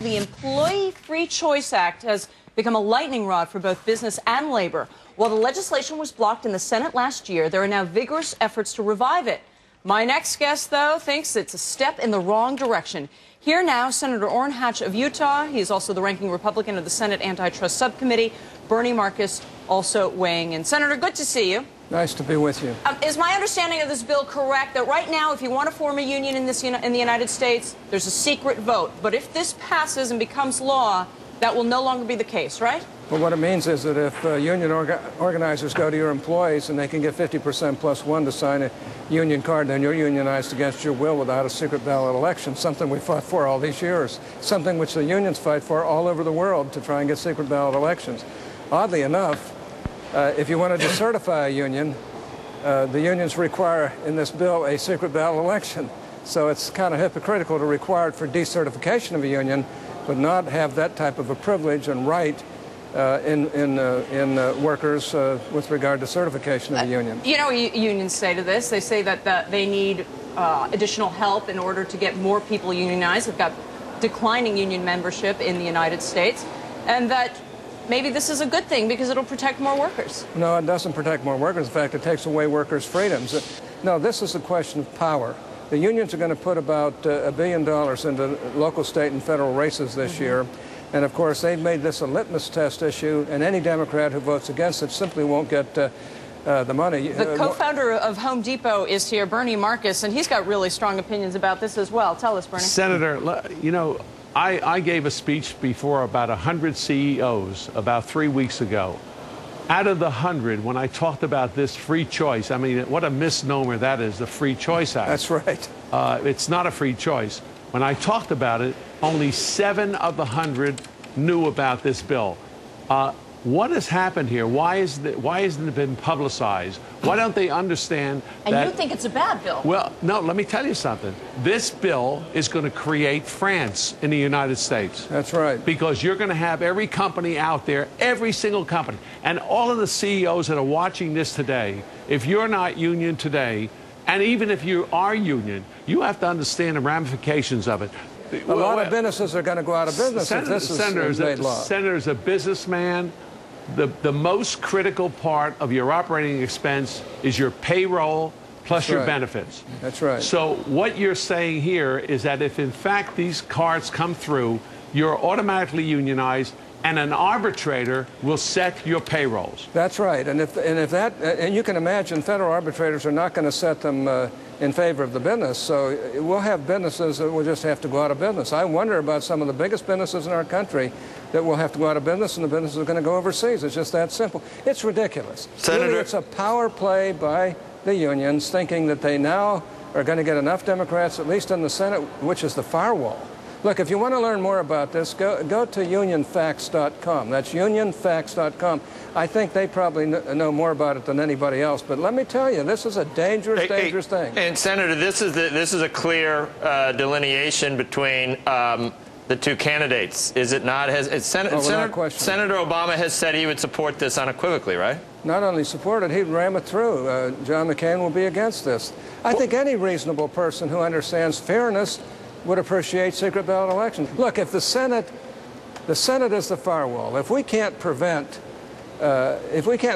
The Employee Free Choice Act has become a lightning rod for both business and labor. While the legislation was blocked in the Senate last year, there are now vigorous efforts to revive it. My next guest, though, thinks it's a step in the wrong direction. Here now, Senator Orrin of Utah. He is also the ranking Republican of the Senate Antitrust Subcommittee. Bernie Marcus also weighing in. Senator, good to see you. Nice to be with you. Is my understanding of this bill correct that right now, if you want to form a union in the United States, there's a secret vote? But if this passes and becomes law, that will no longer be the case, right? Well, what it means is that if union organizers go to your employees and they can get 50% plus one to sign a union card, then you're unionized against your will without a secret ballot election, something we fought for all these years, something which the unions fight for all over the world to try and get secret ballot elections. Oddly enough, if you want to decertify a union, the unions require in this bill a secret ballot election. So it's kind of hypocritical to require it for decertification of a union, but not have that type of a privilege and right in workers with regard to certification of the union. You know, unions say to this, they say that they need additional help in order to get more people unionized. They've got declining union membership in the United States, and that maybe this is a good thing because it'll protect more workers. No, it doesn't protect more workers. In fact, it takes away workers' freedoms. No, this is a question of power. The unions are going to put about $1 billion into local, state, and federal races this year. And, of course, they've made this a litmus test issue, and any Democrat who votes against it simply won't get the money. The co-founder of Home Depot is here, Bernie Marcus, and he's got really strong opinions about this as well. Tell us, Bernie. Senator, you know, I gave a speech before about 100 CEOs about 3 weeks ago. Out of the 100, when I talked about this free choice, I mean, what a misnomer that is, the Free Choice Act. That's right. It's not a free choice. When I talked about it, only 7 of the 100 knew about this bill. What has happened here? Why hasn't it been publicized? Why don't they understand that? And you think it's a bad bill? Well, no, let me tell you something. This bill is going to create France in the United States. That's right. Because you're going to have every company out there, every single company, and all of the CEOs that are watching this today, if you're not union today, and even if you are union, you have to understand the ramifications of it. A lot of businesses are going to go out of business if this is made law. Senator's a businessman. The most critical part of your operating expense is your payroll plus your benefits. That's right. So what you're saying here is that if in fact these cards come through, you're automatically unionized, and an arbitrator will set your payrolls. That's right. And and you can imagine federal arbitrators are not going to set them in favor of the business. So we'll have businesses that will just have to go out of business. I wonder about some of the biggest businesses in our country that will have to go out of business, and the businesses are going to go overseas. It's just that simple. It's ridiculous. Senator, really, it's a power play by the unions, thinking that they now are going to get enough Democrats, at least in the Senate, which is the firewall. Look, if you want to learn more about this, go to unionfacts.com. That's unionfacts.com. I think they probably know more about it than anybody else. But let me tell you, this is a dangerous thing. And Senator, this is a clear delineation between the two candidates, is it not? Senator Obama has said he would support this unequivocally, right? Not only support it, he'd ram it through. John McCain will be against this. I think any reasonable person who understands fairness would appreciate secret ballot elections. Look, if the Senate is the firewall, if we can't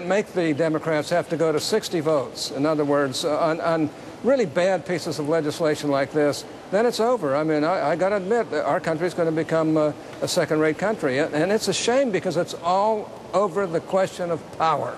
make the Democrats have to go to 60 votes, in other words, on really bad pieces of legislation like this, then it's over. I mean, I got to admit, our country's going to become a second-rate country, and it's a shame because it's all over the question of power.